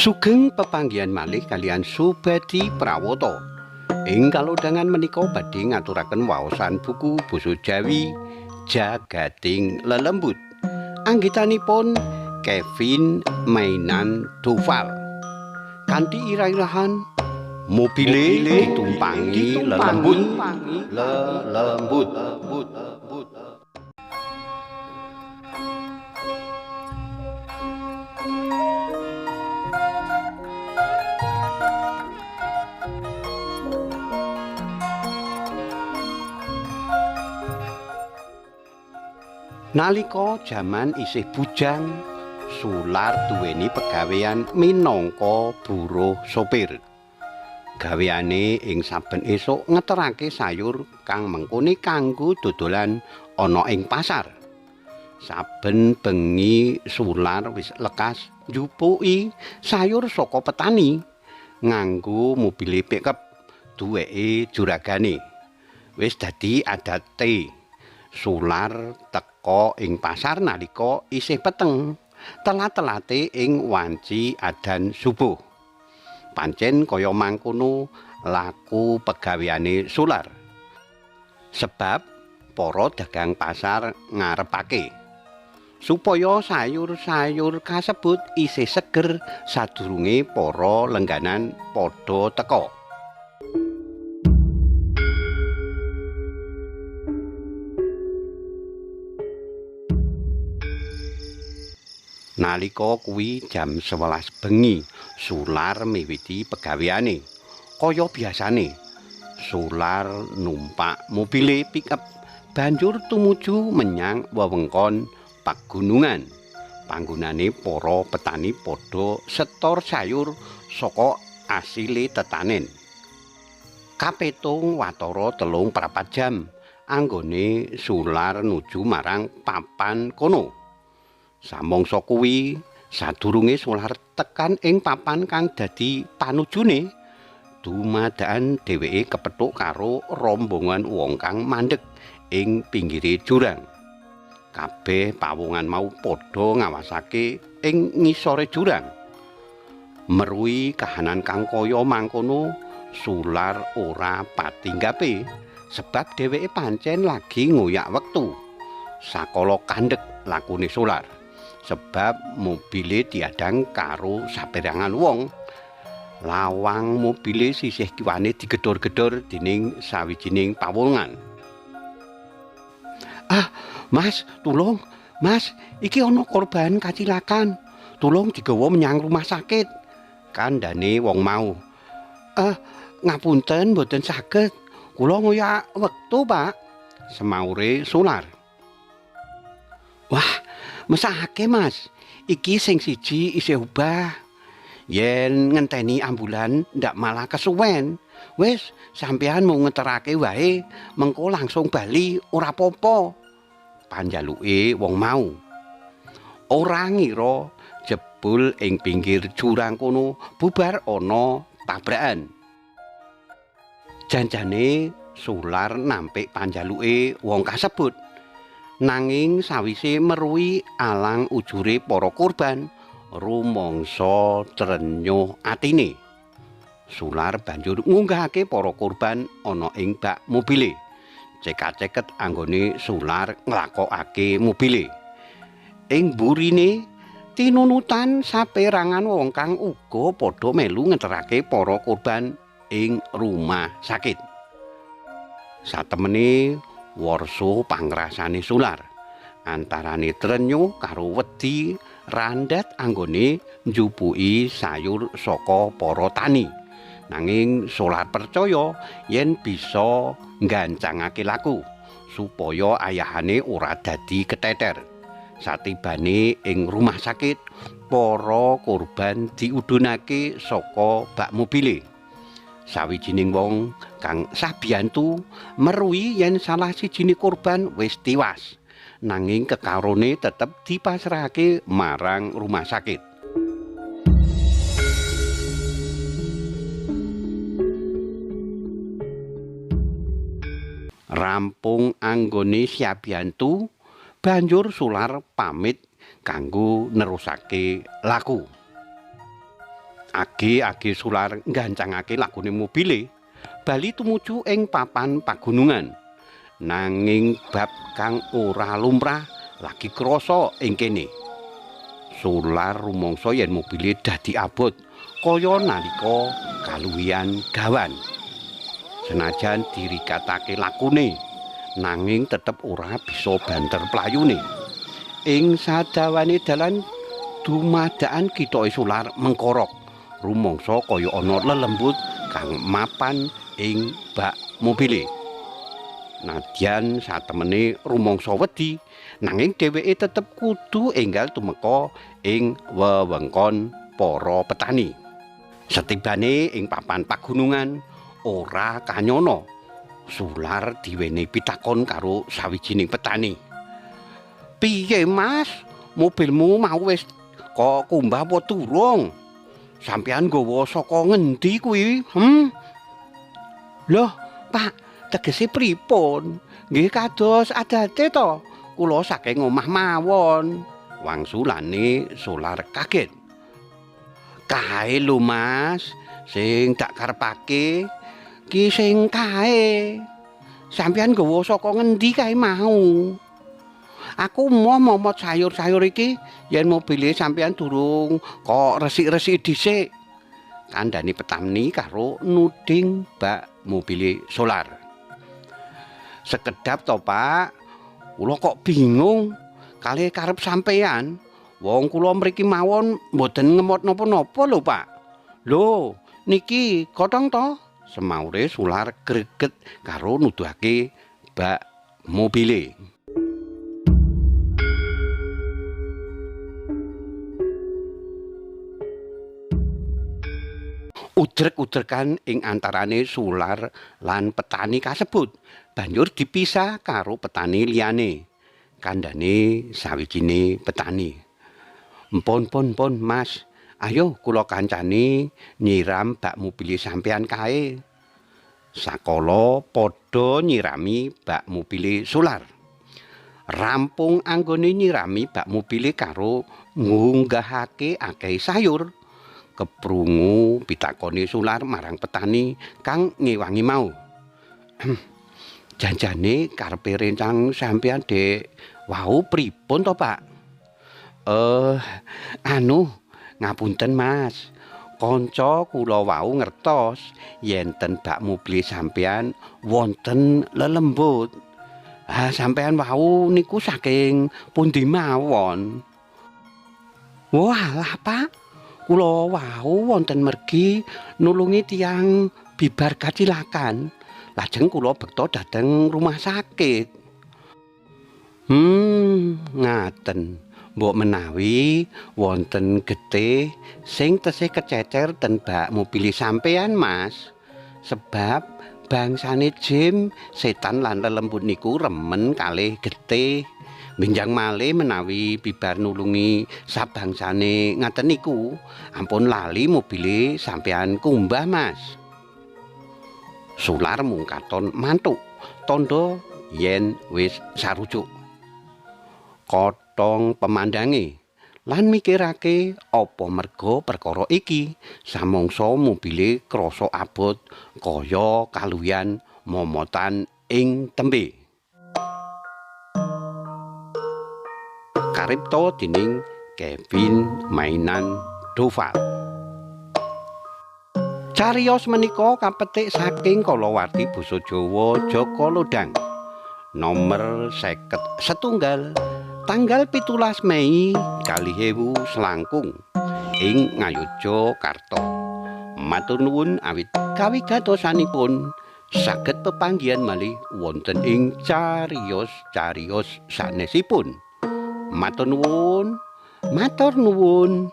Sugeng pepanggihan malih kalian Subadi Prawata. Ing kalodhangan menika badhe ngaturaken waosan buku basa Jawi Jagating Lelembut. Anggitanipun Kevin Mainan Doval. Kanthi irah-irahan mobile ditumpangi lelembut. Nalika jaman isih bujang, Sular duweni pegawean minangka buruh sopir. Gaweane ing saben esuk ngeterake sayur kang mengkone kanggo dodolan ana ing pasar. Saben bengi Sular wis lekas njupuki sayur saka petani nganggo mobil pickup duweke juragane. Wis dadi adate Sular teka ing pasar nalika isih peteng, telat-telate ing wanci adan subuh. Pancen kaya mangkono laku pegaweane Sular. Sebab para dagang pasar ngarepake supaya sayur-sayur kasebut isih seger sadurunge para lengganan padha teka. Nalika kuwi jam 11 bengi, Sular miwiti pegaweane. Kaya biasane, Sular numpak mobile pickup banjur tumuju menyang wewengkon pagunungan. Panggonane para petani padha setor sayur saka asile tetanen. Kapetung watara 3-4 jam anggone Sular nuju marang papan kono. Samangsa kuwi sadurunge Sular tekan ing papan kang dadi panujune, dumadakan dheweke kepethuk karo rombongan wong kang mandheg ing pinggire jurang. Kabeh pawongan mau padha ngawasake ing ngisore jurang. Meruhi kahanan kang kaya mangkono, Sular ora patinggape sebab dheweke pancen lagi ngoyak wektu. Sakala kandhek lakune Sular. Sebab mobile diadang karo saperangan wong. Lawang mobile sisih kiwane digedor-gedor dening sawijining pawongan. "Ah, Mas, tulung. Mas, iki ana korban kacilakan. Tulung digawa menyang rumah sakit," kandhane wong mau. Ngapunten mboten saged. Kula ngoyak wektu, Pak," semaure Sular. "Wah, mesake Mas, iki sing siji isih obah. Yen ngenteni ambulan ndak malah kesuwen. Wis, sampean mau ngeterake wae, mengko langsung bali ora apa-apa," panjaluke wong mau. Ora ngira jebul ing pinggir jurang kono bubar ana tabrakan. Janjane Sular nampik panjaluke wong kasebut. Nanging sawise meruhi alang ujure para korban, rumangsa trenyuh atine. Sular banjur ngunggahake para korban ana ing bak mobile. Cekat-ceket anggone Sular nglakokake mobile. Ing burine tinunutan saperangan wong kang uga padha melu ngeterake para korban ing rumah sakit. Satemene warsa pangrasane Sular antarane trenyuh karo wedi randhat anggone njupuki sayur saka para tani. Nanging Sular percaya yen bisa nggancangake laku supaya ayahane ora dadi keteter. Satibane ing rumah sakit, para korban diudhunake saka bak mobile. Sawijining wong kang sabiyantu meruhi yen salah sijine korban wis tiwas, nanging kekarone tetep dipasrahake marang rumah sakit. Rampung anggone sabiyantu, banjur Sular pamit kanggo nerusake laku. Age-age Sular nggancangake lakune mobile bali tumuju ing papan pagunungan. Nanging bab kang ora lumrah lagi krasa ing kene. Sular rumangsa yen mobile dadi abot kaya nalika kaluwihan gawan. Senajan dirikatake lakune, nanging tetep ora bisa banter playune. Ing sadawane dalan dumadakan kithoke Sular mengkorok. Rumangsa kaya ana lelembut kang mapan ing bak mobile. Nadyan satemene rumangsa wedi, nanging dheweke tetep kudu enggal tumeka ing wewengkon para petani. Setibane ing papan pagunungan ora kanyono, Sular diwenehi pitakon karo sawijining petani. "Piye, Mas? Mobilmu mau wis kok kumbah apa durung? Sampeyan nggawa saka ngendi kuwi? Loh, Pak, tegese pripun? Nggih kados adate to. Kula saking omah mawon." Wangsulane Sular kaget. "Kae lho, Mas, sing tak karepake ki sing kae. Sampeyan nggawa saka ngendi kae mau? Aku mau momot sayur-sayur iki yen mobile sampeyan durung kok resik-resik dhisik," kandhani petani karo nuding bak mobile Sular. "Sekedap to, Pak. Kula kok bingung kalih karep sampeyan. Wong kula mriki mawon mboten ngemot napa-napa lho, Pak." "Lho, niki kothong to?" semaure Sular greget karo nuduhake bak mobile. Udrek-udrekan ing antarane Sular lan petani kasebut banjur dipisah karo petani liyane. Kandhane sawijine petani. "Mpun, Mas. Ayo kula kancani nyiram bak mobile sampeyan kae." Sakala padha nyirami bak mobile Sular. Rampung anggone nyirami bak mobile karo ngunggahake akeh sayur. Keprungu pitakone Sular marang petani kang ngewangi mau. "Janjane karepe rencang sampeyan Dek wau pripun to, Pak?" Ngapunten, Mas. Kanca kula wau ngertos yenten bak mobile sampeyan wonten lelembut. Sampeyan wau niku saking pundi mawon?" "Walah, Pak. Kula wau wonten mergi nulungi tiyang bibar kacilakan. Lajeng kula bekta dhateng rumah sakit." Ngaten. Mbok menawi wonten getih sing tesih kececer ten bak mobile sampeyan, Mas. Sebab bangsane jim, setan lan lelembut niku remen kalih getih. Minjang malih menawi bibar nulungi sabangsane ngaten niku, ampun lali mobile sampeyan kumbah, Mas. Sular mung katon mantuk, tandha yen wis sarujuk. Kotong pemandange lan mikirake apa merga perkara iki samangsa mobile krasa abot kaya kaluwihan momotan ing tembe. Karipta dening Kevin Mainan Doval. Cariyos menika kapetik saking kalawarti basa Jawa Jaka Lodang. Nomer 51 tanggal 17 Mei 2020 ing Ngayogyakarta. Matur nuwun awit kawigatosanipun saged pepanggihan malih wonten ing cariyos-cariyos sanesipun. Matur nuwun. Nuwun.